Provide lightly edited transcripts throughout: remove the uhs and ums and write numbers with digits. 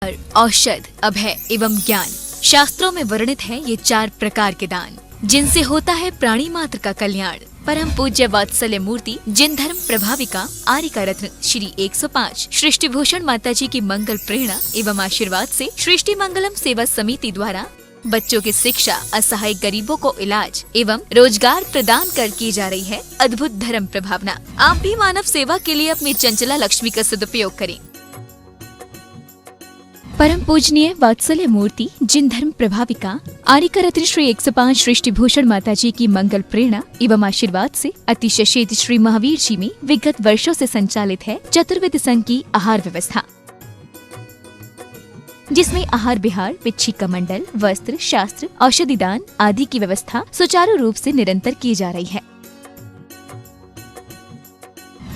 आहार, औषध, अभय एवं ज्ञान। शास्त्रों में वर्णित है ये 4 प्रकार के दान, जिनसे होता है प्राणी मात्र का कल्याण। परम पूज्य वात्सल्य मूर्ति जिन धर्म प्रभाविका आर्यिका रत्न श्री 105 सृष्टि भूषण माता जी की मंगल प्रेरणा एवं आशीर्वाद से सृष्टि मंगलम सेवा समिति द्वारा बच्चों की शिक्षा, असहाय गरीबों को इलाज एवं रोजगार प्रदान कर की जा रही है अद्भुत धर्म प्रभावना। आप भी मानव सेवा के लिए अपनी चंचला लक्ष्मी का सदुपयोग करें। परम पूजनीय वात्सल्य मूर्ति जिन धर्म प्रभाविका आर्यिका रत्न श्री 105 सृष्टि भूषण माता जी की मंगल प्रेरणा एवं आशीर्वाद से अतिशय श्री महावीर जी में विगत वर्षों से संचालित है चतुर्वेद संघ की आहार व्यवस्था, जिसमें आहार विहार, पिच्छी कमंडल, वस्त्र, शास्त्र, औषधि दान आदि की व्यवस्था सुचारू रूप से निरंतर की जा रही है।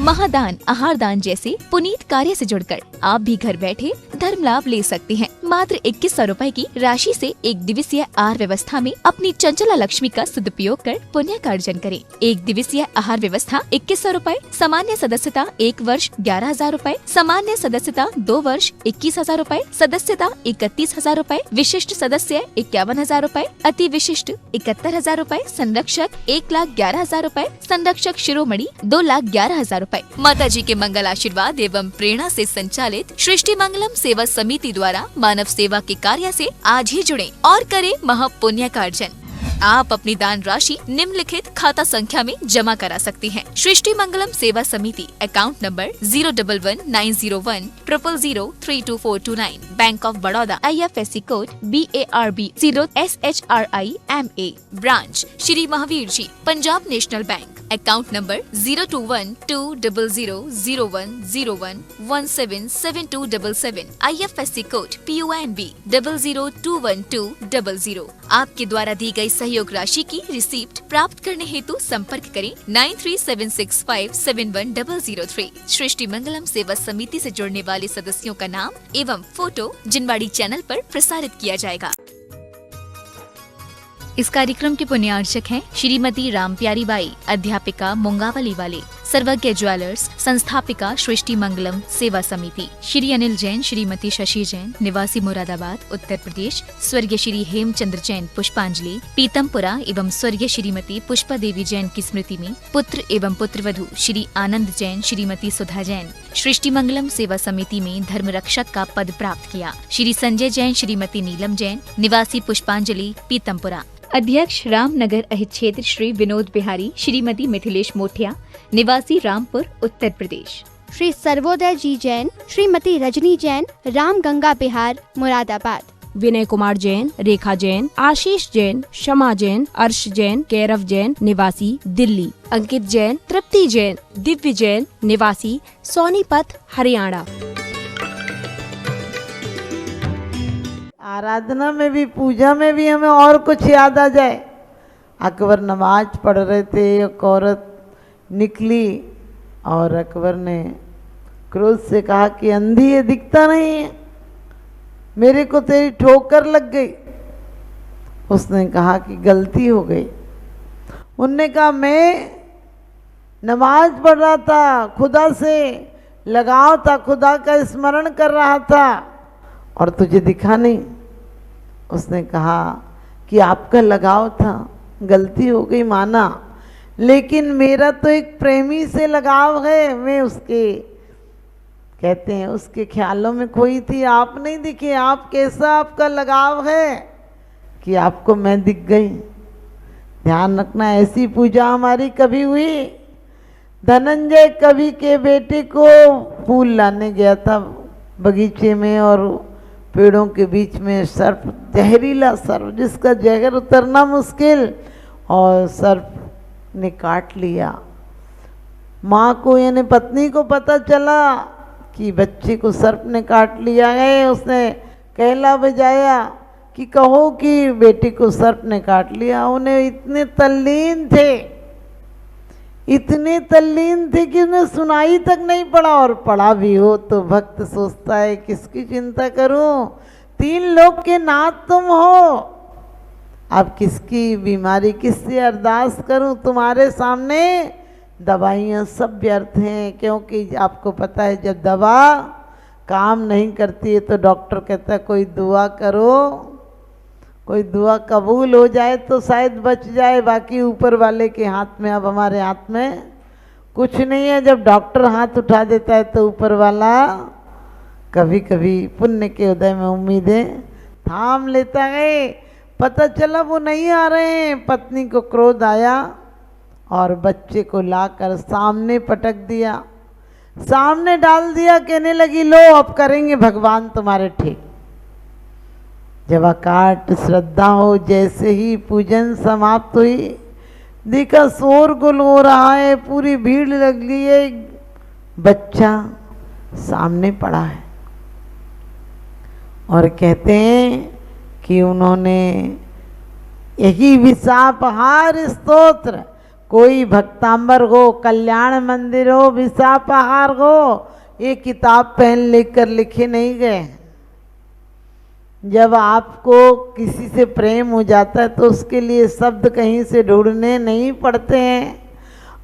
महादान, आहार दान जैसे पुनीत कार्य से जुड़कर आप भी घर बैठे धर्म लाभ ले सकते हैं। मात्र 2100 रुपए की राशि से एक दिवसीय आहार व्यवस्था में अपनी चंचला लक्ष्मी का सदुपयोग कर पुण्य का अर्जन करें। एक दिवसीय आहार व्यवस्था 2100 रुपए, सामान्य सदस्यता 1 वर्ष 11,000 रुपए, सामान्य सदस्यता 2 वर्ष 21,000 रुपए, सदस्यता 31,000 रुपए, विशिष्ट सदस्य 51,000 रुपए, अति विशिष्ट 71,000 रुपए, संरक्षक 1,11,000 रुपए, संरक्षक शिरोमणि 2,11,000 रुपए। माता जी के मंगल आशीर्वाद एवं प्रेरणा से संचालित सृष्टि मंगलम सेवा समिति द्वारा मानव सेवा के कार्य से आज ही जुड़ें और करें महापुण्य का अर्जन। आप अपनी दान राशि निम्नलिखित खाता संख्या में जमा करा सकते हैं। सृष्टि Mangalam Seva Samiti, account number 0119010003249, bank of Baroda, IFSC code BARB 0SHRIMA, branch Shri Mahavir ji, Punjab national bank, account number 021200001177277, IFSC code PONB 0021200। आपके द्वारा दी गई सहयोग राशि की रिसीप्ट प्राप्त करने हेतु संपर्क करें 9376571003। सृष्टि मंगलम सेवा समिति से जुड़ने वाले सदस्यों का नाम एवं फोटो जिनवाड़ी चैनल पर प्रसारित किया जाएगा। इस कार्यक्रम के पुण्यार्चक हैं श्रीमती रामप्यारी बाई, अध्यापिका मुंगावली वाले, सर्वज्ञ ज्वेलर्स, संस्थापिका सृष्टि मंगलम सेवा समिति, श्री अनिल जैन, श्रीमती शशि जैन, निवासी मुरादाबाद उत्तर प्रदेश, स्वर्गीय श्री हेमचंद्र जैन पुष्पांजलि पीतमपुरा एवं स्वर्गीय श्रीमती पुष्पा देवी जैन की स्मृति में पुत्र एवं पुत्रवधू श्री आनंद जैन, श्रीमती सुधा जैन सृष्टि मंगलम सेवा समिति में धर्म रक्षक का पद प्राप्त किया। श्री संजय जैन, श्रीमती नीलम जैन, निवासी पुष्पांजलि पीतमपुरा। अध्यक्ष रामनगर अहित क्षेत्र श्री विनोद बिहारी, श्रीमती मिथिलेश मोठिया, निवासी रामपुर उत्तर प्रदेश। श्री सर्वोदय जी जैन, श्रीमती रजनी जैन, राम गंगा बिहार मुरादाबाद। विनय कुमार जैन, रेखा जैन, आशीष जैन, शमा जैन, अर्श जैन, कैरव जैन, निवासी दिल्ली। अंकित जैन, तृप्ति जैन, दिव्य जैन, निवासी सोनीपत हरियाणा। आराधना में भी, पूजा में भी हमें और कुछ याद आ जाए। अकबर नमाज पढ़ रहे थे, एक औरत निकली और अकबर ने क्रोध से कहा कि अंधी है, दिखता नहीं है, मेरे को तेरी ठोकर लग गई। उसने कहा कि गलती हो गई। उनने कहा मैं नमाज पढ़ रहा था, खुदा से लगाव था, खुदा का स्मरण कर रहा था और तुझे दिखा नहीं। उसने कहा कि आपका लगाव था, गलती हो गई माना, लेकिन मेरा तो एक प्रेमी से लगाव है, मैं उसके, कहते हैं उसके ख्यालों में खोई थी, आप नहीं दिखे। आप कैसा आपका लगाव है कि आपको मैं दिख गई। ध्यान रखना, ऐसी पूजा हमारी कभी हुई। धनंजय कवि के बेटे को फूल लाने गया था बगीचे में और पेड़ों के बीच में सर्प, जहरीला सर्प जिसका जहर उतरना मुश्किल, और सर्प ने काट लिया। माँ को यानी पत्नी को पता चला कि बच्चे को सर्प ने काट लिया है। उसने कहला बजाया कि कहो कि बेटे को सर्प ने काट लिया। उन्हें इतने तल्लीन थे कि उन्हें सुनाई तक नहीं पड़ा, और पढ़ा भी हो तो भक्त सोचता है किसकी चिंता करूं, 3 लोग के नाथ तुम हो, अब किसकी बीमारी, किससे अरदास करूं। तुम्हारे सामने दवाइयाँ सब व्यर्थ हैं, क्योंकि आपको पता है जब दवा काम नहीं करती है तो डॉक्टर कहता है कोई दुआ करो, कोई दुआ कबूल हो जाए तो शायद बच जाए, बाकी ऊपर वाले के हाथ में। अब हमारे हाथ में कुछ नहीं है। जब डॉक्टर हाथ उठा देता है तो ऊपर वाला कभी कभी पुण्य के उदय में उम्मीदें थाम लेता है। पता चला वो नहीं आ रहे हैं, पत्नी को क्रोध आया और बच्चे को लाकर सामने पटक दिया, सामने डाल दिया। कहने लगी लो अब करेंगे भगवान तुम्हारे ठीक। जब अकाट श्रद्धा हो, जैसे ही पूजन समाप्त हुई, देखा शोरगुल हो रहा है, पूरी भीड़ लग गई है, बच्चा सामने पड़ा है। और कहते हैं कि उन्होंने यही विशापहार स्तोत्र, कोई भक्तांबर हो, कल्याण मंदिर हो, विशापहार हो, ये किताब पेन लेकर लिखे नहीं गए। जब आपको किसी से प्रेम हो जाता है तो उसके लिए शब्द कहीं से ढूंढने नहीं पड़ते हैं,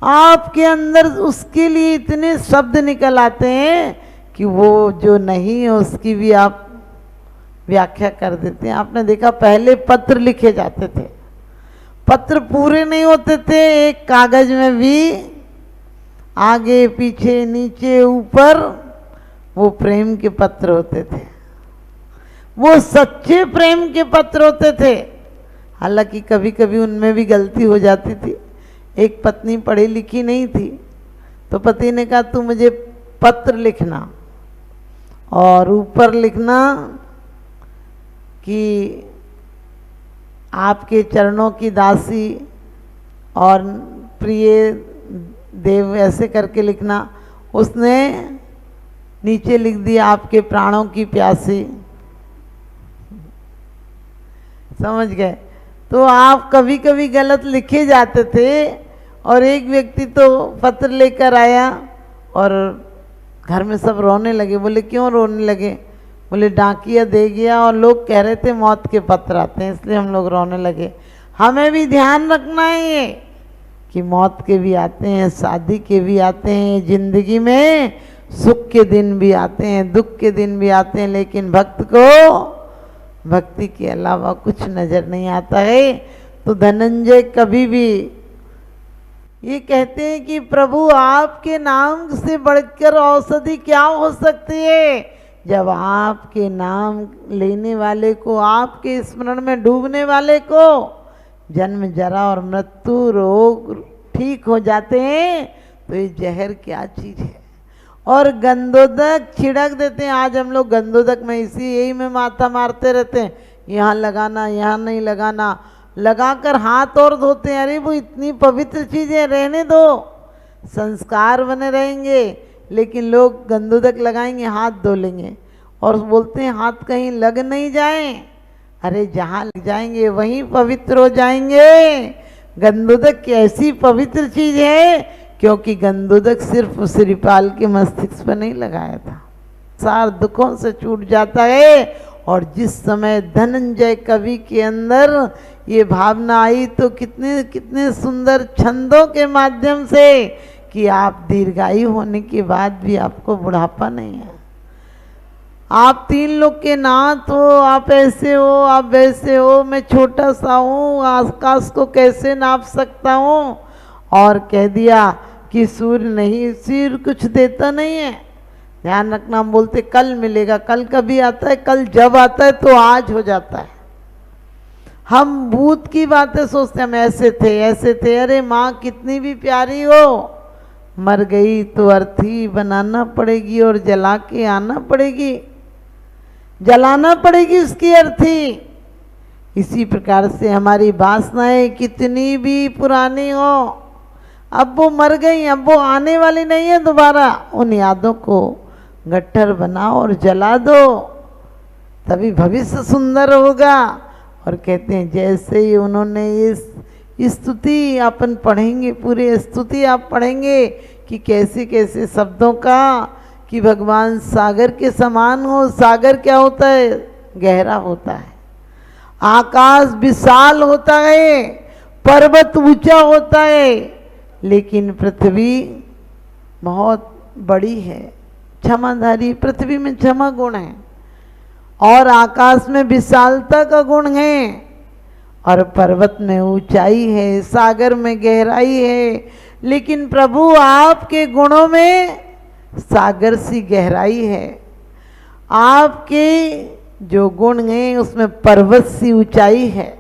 आपके अंदर उसके लिए इतने शब्द निकल आते हैं कि वो जो नहीं है उसकी भी आप व्याख्या कर देते हैं। आपने देखा पहले पत्र लिखे जाते थे, पत्र पूरे नहीं होते थे, एक कागज में भी आगे पीछे नीचे ऊपर वो प्रेम के पत्र होते थे, वो सच्चे प्रेम के पत्र होते थे। हालांकि कभी कभी उनमें भी गलती हो जाती थी। एक पत्नी पढ़ी लिखी नहीं थी तो पति ने कहा तू मुझे पत्र लिखना और ऊपर लिखना कि आपके चरणों की दासी और प्रिय देव, ऐसे करके लिखना। उसने नीचे लिख दिया आपके प्राणों की प्यासी। समझ गए? तो आप कभी कभी गलत लिखे जाते थे। और एक व्यक्ति तो पत्र लेकर आया और घर में सब रोने लगे। बोले क्यों रोने लगे? बोले डाकिया दे गया और लोग कह रहे थे मौत के पत्र आते हैं इसलिए हम लोग रोने लगे। हमें भी ध्यान रखना है ये कि मौत के भी आते हैं, शादी के भी आते हैं, जिंदगी में सुख के दिन भी आते हैं, दुख के दिन भी आते हैं, लेकिन भक्त को भक्ति के अलावा कुछ नजर नहीं आता है। तो धनंजय कभी भी ये कहते हैं कि प्रभु आपके नाम से बढ़कर औषधि क्या हो सकती है? जब आपके नाम लेने वाले को, आपके स्मरण में डूबने वाले को जन्म जरा और मृत्यु रोग ठीक हो जाते हैं तो ये जहर क्या चीज है। और गंधोदक छिड़क देते हैं। आज हम लोग गंधोदक में यही में माथा मारते रहते हैं, यहाँ लगाना, यहाँ नहीं लगाना, लगाकर हाथ और धोते हैं। अरे वो इतनी पवित्र चीज़ें, रहने दो, संस्कार बने रहेंगे। लेकिन लोग गंधोदक लगाएंगे, हाथ धो लेंगे और बोलते हैं हाथ कहीं लग नहीं जाए। अरे जहाँ लग जाएंगे वहीं पवित्र हो जाएंगे। गंधोदक की ऐसी पवित्र चीज है क्योंकि गंधोदक सिर्फ श्रीपाल के मस्तिष्क पर नहीं लगाया था, सार दुखों से छूट जाता है। और जिस समय धनंजय कवि के अंदर ये भावना आई तो कितने कितने सुंदर छंदों के माध्यम से कि आप दीर्घायु होने के बाद भी आपको बुढ़ापा नहीं है। आप तीन लोग के नाथ हो, आप ऐसे हो, आप वैसे हो, मैं छोटा सा हूँ, आकाश को कैसे नाप सकता हूँ। और कह दिया कि सूर्य नहीं, सूर्य कुछ देता नहीं है। ध्यान रखना, हम बोलते कल मिलेगा, कल कभी आता है, कल जब आता है तो आज हो जाता है। हम भूत की बातें सोचते हैं, हम ऐसे थे ऐसे थे। अरे माँ कितनी भी प्यारी हो, मर गई तो अर्थी बनाना पड़ेगी और जला के आना पड़ेगी, जलाना पड़ेगी उसकी अर्थी। इसी प्रकार से हमारी वासनाएं कितनी भी पुरानी हो, अब वो मर गई, अब वो आने वाली नहीं है दोबारा। उन यादों को गट्ठर बनाओ और जला दो, तभी भविष्य सुंदर होगा। और कहते हैं जैसे ही उन्होंने इस स्तुति अपन पढ़ेंगे, पूरी स्तुति आप पढ़ेंगे कि कैसे कैसे शब्दों का, कि भगवान सागर के समान हो। सागर क्या होता है? गहरा होता है। आकाश विशाल होता है, पर्वत ऊंचा होता है, लेकिन पृथ्वी बहुत बड़ी है, क्षमाधारी, पृथ्वी में क्षमा गुण है और आकाश में विशालता का गुण है और पर्वत में ऊंचाई है, सागर में गहराई है। लेकिन प्रभु आपके गुणों में सागर सी गहराई है, आपके जो गुण हैं उसमें पर्वत सी ऊंचाई है।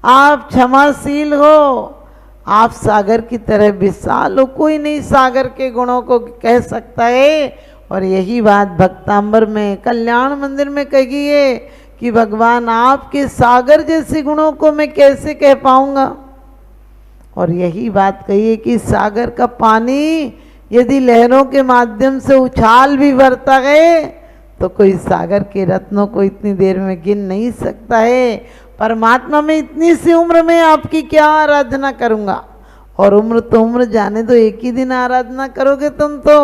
आप क्षमाशील हो, आप सागर की तरह विशाल हो, कोई नहीं सागर के गुणों को कह सकता है। और यही बात भक्तांबर में कल्याण मंदिर में कही है कि भगवान आपके सागर जैसे गुणों को मैं कैसे कह पाऊंगा। और यही बात कही है कि सागर का पानी यदि लहरों के माध्यम से उछाल भी भरता है तो कोई सागर के रत्नों को इतनी देर में गिन नहीं सकता है। परमात्मा में इतनी सी उम्र में आपकी क्या आराधना करूंगा। और उम्र तो उम्र जाने दो, एक ही दिन आराधना करोगे तुम तो।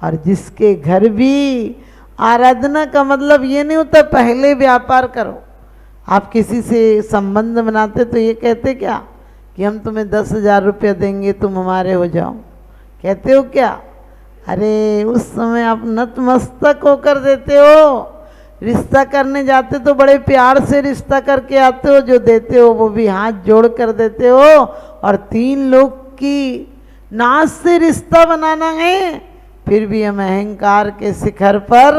और जिसके घर भी आराधना का मतलब ये नहीं होता पहले व्यापार करो। आप किसी से संबंध बनाते तो ये कहते क्या कि हम तुम्हें 10,000 रुपया देंगे, तुम हमारे हो जाओ, कहते हो क्या? अरे उस समय आप नतमस्तक होकर देते हो। रिश्ता करने जाते तो बड़े प्यार से रिश्ता करके आते हो, जो देते हो वो भी हाथ जोड़ कर देते हो। और 3 लोग की नाश से रिश्ता बनाना है, फिर भी हम अहंकार के शिखर पर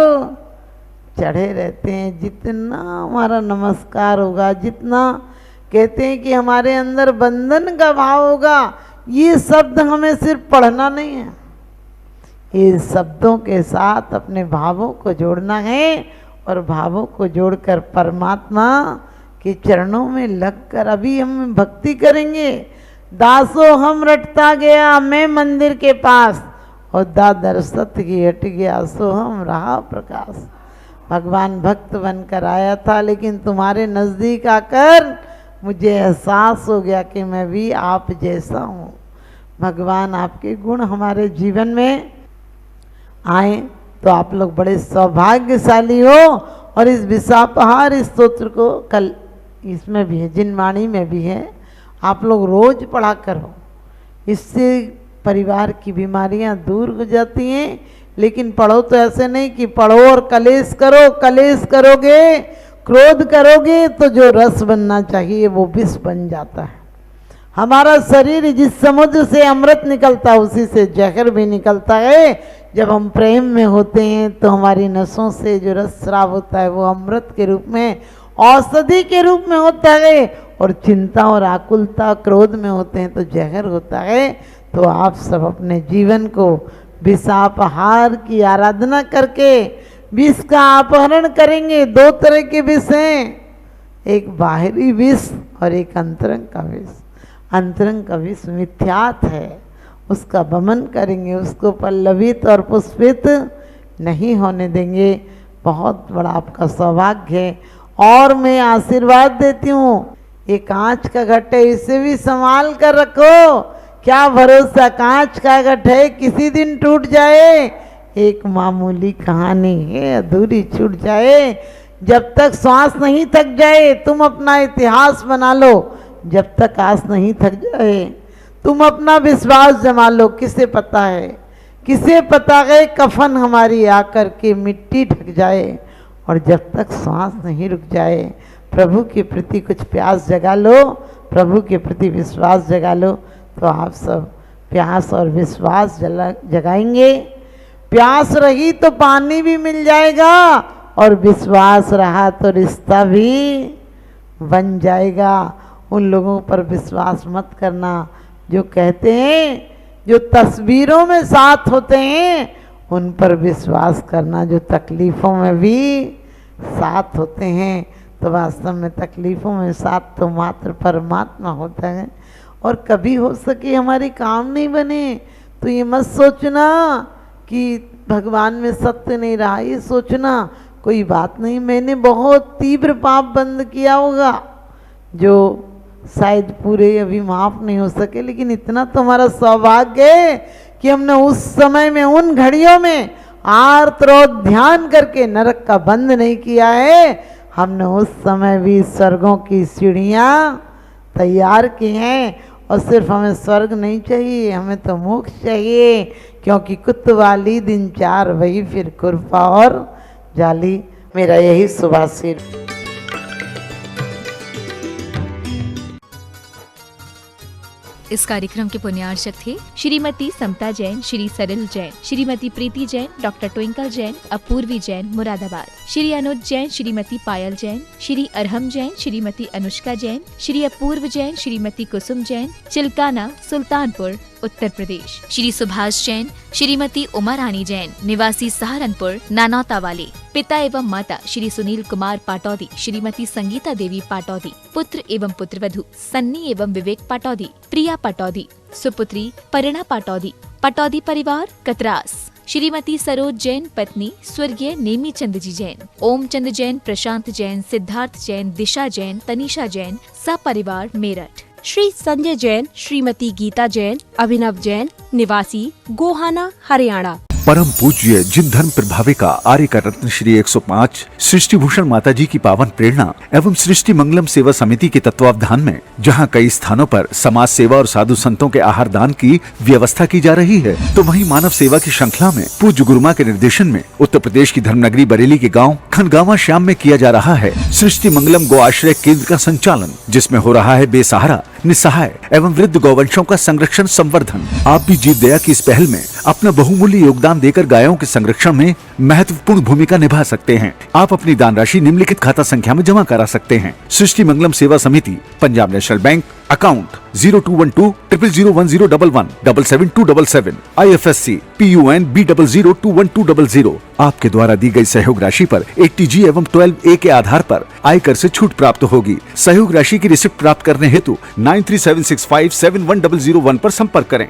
चढ़े रहते हैं। जितना हमारा नमस्कार होगा, जितना कहते हैं कि हमारे अंदर बंधन का भाव होगा, ये शब्द हमें सिर्फ पढ़ना नहीं है, ये शब्दों के साथ अपने भावों को जोड़ना है। और भावों को जोड़कर परमात्मा के चरणों में लगकर अभी हम भक्ति करेंगे। दासो हम रटता गया मैं मंदिर के पास, और दादर सत्य की हट गया सो हम रहा प्रकाश। भगवान भक्त बनकर आया था, लेकिन तुम्हारे नज़दीक आकर मुझे एहसास हो गया कि मैं भी आप जैसा हूँ। भगवान आपके गुण हमारे जीवन में आए तो आप लोग बड़े सौभाग्यशाली हो। और इस विशापहार इस स्तोत्र को कल इसमें भी है, जिनवाणी में भी है, आप लोग रोज पढ़ा करो। इससे परिवार की बीमारियां दूर हो जाती हैं। लेकिन पढ़ो तो ऐसे नहीं कि पढ़ो और कलेश करो। कलेश करोगे, क्रोध करोगे तो जो रस बनना चाहिए वो विष बन जाता है। हमारा शरीर जिस समुद्र से अमृत निकलता है उसी से जहर भी निकलता है। जब हम प्रेम में होते हैं तो हमारी नसों से जो रस स्राव होता है वो अमृत के रूप में, औषधि के रूप में होता है। और चिंता और आकुलता क्रोध में होते हैं तो जहर होता है। तो आप सब अपने जीवन को विषापहार की आराधना करके विष का अपहरण करेंगे। 2 तरह के विष हैं, एक बाहरी विष और एक अंतरंग का विष। अंतरंग का विष मिथ्यात है, उसका दमन करेंगे, उसको पल्लवित और पुष्पित नहीं होने देंगे। बहुत बड़ा आपका सौभाग्य है। और मैं आशीर्वाद देती हूँ, ये कांच का घट है, इसे भी संभाल कर रखो। क्या भरोसा, कांच का घट है, किसी दिन टूट जाए। एक मामूली कहानी है, अधूरी छूट जाए। जब तक श्वास नहीं थक जाए तुम अपना इतिहास बना लो। जब तक आस नहीं थक जाए तुम अपना विश्वास जमा लो। किसे पता है, किसे पता है कफन हमारी आकर के मिट्टी ढक जाए। और जब तक सांस नहीं रुक जाए प्रभु के प्रति कुछ प्यास जगा लो, प्रभु के प्रति विश्वास जगा लो। तो आप सब प्यास और विश्वास जगाएंगे। प्यास रही तो पानी भी मिल जाएगा, और विश्वास रहा तो रिश्ता भी बन जाएगा। उन लोगों पर विश्वास मत करना जो कहते हैं, जो तस्वीरों में साथ होते हैं, उन पर विश्वास करना जो तकलीफ़ों में भी साथ होते हैं। तो वास्तव में तकलीफ़ों में साथ तो मात्र परमात्मा होता है। और कभी हो सके हमारे काम नहीं बने तो ये मत सोचना कि भगवान में सत्य नहीं रहा। ये सोचना कोई बात नहीं, मैंने बहुत तीव्र पाप बंद किया होगा जो शायद पूरे अभी माफ नहीं हो सके। लेकिन इतना तो हमारा सौभाग्य है कि हमने उस समय में, उन घड़ियों में आर्तरोध ध्यान करके नरक का बंद नहीं किया है। हमने उस समय भी स्वर्गों की सीढ़ियाँ तैयार की हैं। और सिर्फ हमें स्वर्ग नहीं चाहिए, हमें तो मोक्ष चाहिए। क्योंकि कुतवाली दिन चार वही फिर खुरपा और जाली। मेरा यही सुभाषित। इस कार्यक्रम के पुण्यार्चक थे श्रीमती समता जैन, श्री सरल जैन, श्रीमती प्रीति जैन, डॉक्टर ट्विंकल जैन, अपूर्वी जैन मुरादाबाद, श्री अनुज जैन, श्रीमती पायल जैन, श्री अरहम जैन, श्रीमती अनुष्का जैन, श्री अपूर्व जैन, श्रीमती कुसुम जैन, चिल्काना सुल्तानपुर उत्तर प्रदेश, श्री सुभाष जैन, श्रीमती उमा रानी जैन, निवासी सहारनपुर नानौता वाले, पिता एवं माता श्री सुनील कुमार पाटौदी, श्रीमती संगीता देवी पाटौदी, पुत्र एवं पुत्रवधू सन्नी एवं विवेक पाटौदी, प्रिया पाटौदी, सुपुत्री परिणा पाटौदी, पाटौदी परिवार कतरास, श्रीमती सरोज जैन पत्नी स्वर्गीय नेमी चंद जी जैन, ओम चंद जैन, प्रशांत जैन, सिद्धार्थ जैन, दिशा जैन, तनिषा जैन, सपरिवार मेरठ, श्री संजय जैन, श्रीमती गीता जैन, अभिनव जैन, निवासी गोहाना हरियाणा। परम पूज्य जिन धर्म प्रभाविका आर्य का रत्न श्री 105 सृष्टि भूषण माता जी की पावन प्रेरणा एवं सृष्टि मंगलम सेवा समिति के तत्वावधान में जहां कई स्थानों पर समाज सेवा और साधु संतों के आहार दान की व्यवस्था की जा रही है, तो वहीं मानव सेवा की श्रृंखला में पूज्य गुरुमा के निर्देशन में उत्तर प्रदेश की धर्मनगरी बरेली के गाँव खनगावा श्याम में किया जा रहा है सृष्टि मंगलम गो आश्रय केंद्र का संचालन, जिसमें हो रहा है बेसहारा, निसहाय एवं वृद्ध गौवंशों का संरक्षण संवर्धन। आप भी जीव दया की इस पहल में अपना बहुमूल्य योगदान देकर गायों के संरक्षण में महत्वपूर्ण भूमिका निभा सकते हैं। आप अपनी दान राशि निम्नलिखित खाता संख्या में जमा करा सकते हैं। सृष्टि मंगलम सेवा समिति, Punjab national bank, account 0212001011 77277, IFSC PUN B00212000। आपके द्वारा दी गई सहयोग राशि पर 80G एवं 12A के आधार पर आयकर से छूट प्राप्त होगी। सहयोग राशि की रिसिप्ट प्राप्त करने हेतु 9376571001 पर संपर्क करें।